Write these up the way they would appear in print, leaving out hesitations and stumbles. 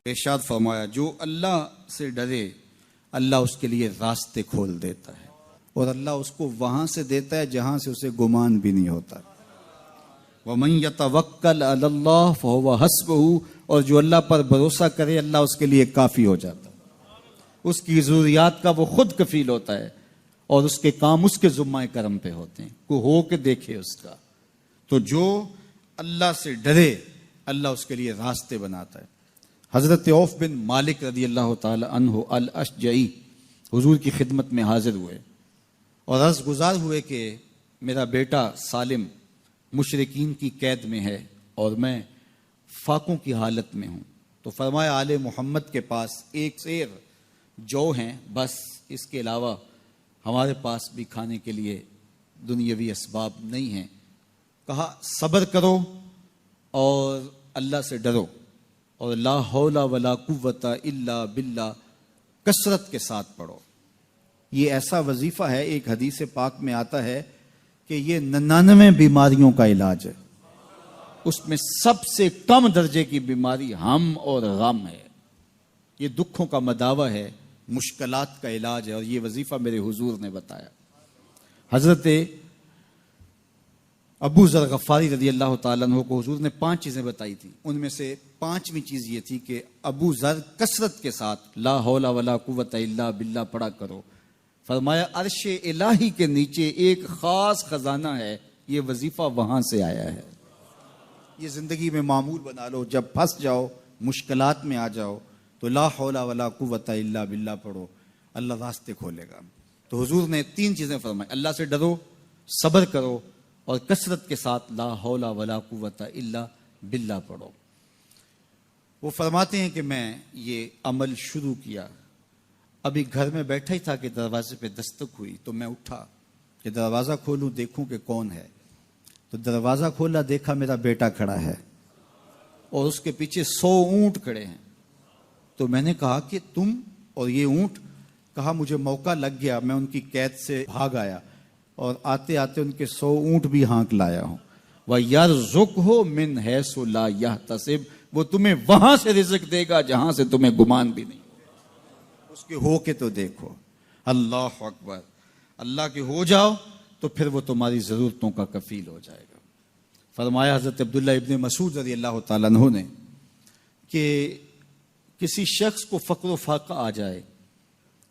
ارشاد فرمایا جو اللہ سے ڈرے اللہ اس کے لیے راستے کھول دیتا ہے، اور اللہ اس کو وہاں سے دیتا ہے جہاں سے اسے گمان بھی نہیں ہوتا۔ وَمَن يَتَوَكَّلْ عَلَى اللَّهِ فَهُوَ حَسْبُهُ، اور جو اللہ پر بھروسہ کرے اللہ اس کے لیے کافی ہو جاتا ہے، اس کی ضروریات کا وہ خود کفیل ہوتا ہے، اور اس کے کام اس کے ذمہ کرم پہ ہوتے ہیں، کو ہو کے دیکھے اس کا۔ تو جو اللہ سے ڈرے اللہ اس کے لیے راستے بناتا ہے۔ حضرت عوف بن مالک رضی اللہ تعالی عنہ الاشجعی حضور کی خدمت میں حاضر ہوئے اور عرض گزار ہوئے کہ میرا بیٹا سالم مشرکین کی قید میں ہے اور میں فاقوں کی حالت میں ہوں، تو فرمایا آل محمد کے پاس ایک سیر جو ہیں، بس اس کے علاوہ ہمارے پاس بھی کھانے کے لیے دنیاوی اسباب نہیں ہیں۔ کہا صبر کرو اور اللہ سے ڈرو، اور لا حول ولا قوت الا باللہ کثرت کے ساتھ پڑھو۔ یہ ایسا وظیفہ ہے، ایک حدیث پاک میں آتا ہے کہ یہ 99 بیماریوں کا علاج ہے، اس میں سب سے کم درجے کی بیماری ہم اور غم ہے۔ یہ دکھوں کا مداوع ہے، مشکلات کا علاج ہے، اور یہ وظیفہ میرے حضور نے بتایا۔ حضرت ابو ذر غفاری رضی اللہ تعالیٰ عنہ کو حضور نے 5 چیزیں بتائی تھی، ان میں سے 5ویں چیز یہ تھی کہ ابو ذر کثرت کے ساتھ لا حول ولا قوت الا باللہ پڑھا کرو۔ فرمایا عرش الہی کے نیچے ایک خاص خزانہ ہے، یہ وظیفہ وہاں سے آیا ہے۔ یہ زندگی میں معمول بنا لو، جب پھنس جاؤ مشکلات میں آ جاؤ تو لا حول ولا قوت الا باللہ پڑھو، اللہ راستے کھولے گا۔ تو حضور نے 3 چیزیں فرمائی، اللہ سے ڈرو، صبر کرو، اور کثرت کے ساتھ لا حول ولا قوت الا باللہ پڑھو۔ وہ فرماتے ہیں کہ میں یہ عمل شروع کیا، ابھی گھر میں بیٹھا ہی تھا کہ دروازے پہ دستک ہوئی، تو میں اٹھا کہ دروازہ کھولوں دیکھوں کہ کون ہے، تو دروازہ کھولا، دیکھا میرا بیٹا کھڑا ہے اور اس کے پیچھے 100 اونٹ کھڑے ہیں۔ تو میں نے کہا کہ تم اور یہ اونٹ؟ کہا مجھے موقع لگ گیا، میں ان کی قید سے بھاگ آیا اور آتے آتے ان کے 100 اونٹ بھی ہانک لایا ہوں۔ وَيَرْزُقْهُ مِنْ حَيْثُ لَا يَحْتَسِبُ، وہ تمہیں وہاں سے رزق دے گا جہاں سے تمہیں گمان بھی نہیں، اس کے ہو کے تو دیکھو۔ اللہ اکبر، اللہ کے ہو جاؤ تو پھر وہ تمہاری ضرورتوں کا کفیل ہو جائے گا۔ فرمایا حضرت عبداللہ ابن مسعود رضی اللہ تعالیٰ عنہ نے کہ کسی شخص کو فقر و فاقہ آ جائے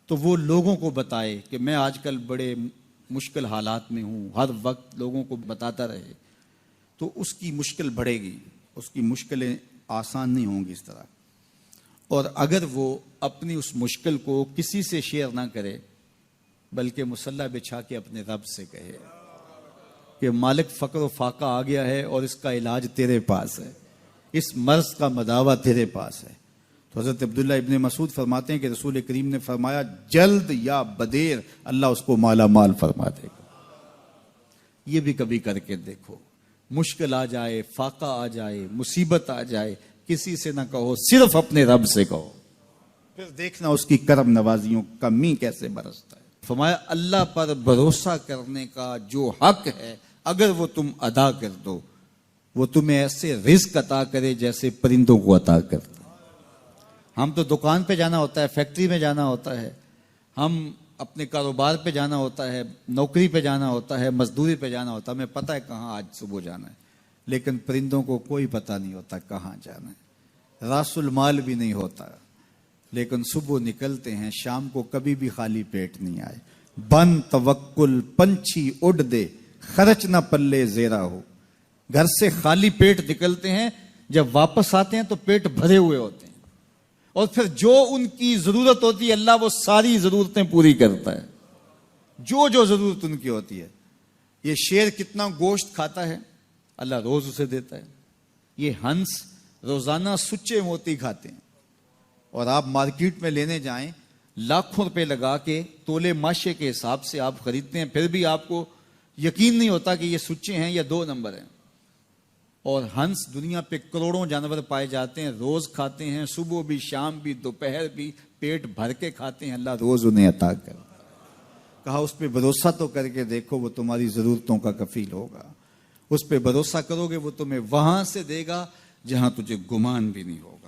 تو وہ لوگوں کو بتائے کہ میں آج کل بڑے مشکل حالات میں ہوں، ہر وقت لوگوں کو بتاتا رہے تو اس کی مشکل بڑھے گی، اس کی مشکلیں آسان نہیں ہوں گی اس طرح۔ اور اگر وہ اپنی اس مشکل کو کسی سے شیئر نہ کرے بلکہ مصلی بچھا کے اپنے رب سے کہے کہ مالک فقر و فاقہ آ گیا ہے اور اس کا علاج تیرے پاس ہے، اس مرض کا مداوع تیرے پاس ہے۔ تو حضرت عبداللہ ابن مسعود فرماتے ہیں کہ رسول کریم نے فرمایا جلد یا بدیر اللہ اس کو مالا مال فرما دے گا۔ یہ بھی کبھی کر کے دیکھو، مشکل آ جائے، فاقہ آ جائے، مصیبت آ جائے، کسی سے نہ کہو، صرف اپنے رب سے کہو، پھر دیکھنا اس کی کرم نوازیوں کا می کیسے برستا ہے۔ فرمایا اللہ پر بھروسہ کرنے کا جو حق ہے اگر وہ تم ادا کر دو، وہ تمہیں ایسے رزق عطا کرے جیسے پرندوں کو عطا کرتا۔ ہم تو دکان پہ جانا ہوتا ہے، فیکٹری میں جانا ہوتا ہے، ہم اپنے کاروبار پہ جانا ہوتا ہے، نوکری پہ جانا ہوتا ہے، مزدوری پہ جانا ہوتا ہے، ہمیں پتہ ہے کہاں آج صبح جانا ہے، لیکن پرندوں کو کوئی پتہ نہیں ہوتا کہاں جانا ہے، راس المال بھی نہیں ہوتا، لیکن صبح نکلتے ہیں، شام کو کبھی بھی خالی پیٹ نہیں آئے۔ بن توکل پنچھی اڑ دے، خرچ نہ پلے زیرا ہو۔ گھر سے خالی پیٹ نکلتے ہیں، جب واپس آتے ہیں تو پیٹ بھرے ہوئے ہوتے ہیں، اور پھر جو ان کی ضرورت ہوتی ہے اللہ وہ ساری ضرورتیں پوری کرتا ہے، جو ضرورت ان کی ہوتی ہے۔ یہ شیر کتنا گوشت کھاتا ہے اللہ روز اسے دیتا ہے، یہ ہنس روزانہ سچے موتی کھاتے ہیں، اور آپ مارکیٹ میں لینے جائیں لاکھوں روپے لگا کے تولے ماشے کے حساب سے آپ خریدتے ہیں، پھر بھی آپ کو یقین نہیں ہوتا کہ یہ سچے ہیں یا 2 نمبر ہیں۔ اور ہنس دنیا پہ کروڑوں جانور پائے جاتے ہیں، روز کھاتے ہیں، صبح بھی، شام بھی، دوپہر بھی، پیٹ بھر کے کھاتے ہیں، اللہ روز انہیں عطا کرتا ہے۔ کہا اس پہ بھروسہ تو کر کے دیکھو، وہ تمہاری ضرورتوں کا کفیل ہوگا، اس پہ بھروسہ کرو گے وہ تمہیں وہاں سے دے گا جہاں تجھے گمان بھی نہیں ہوگا۔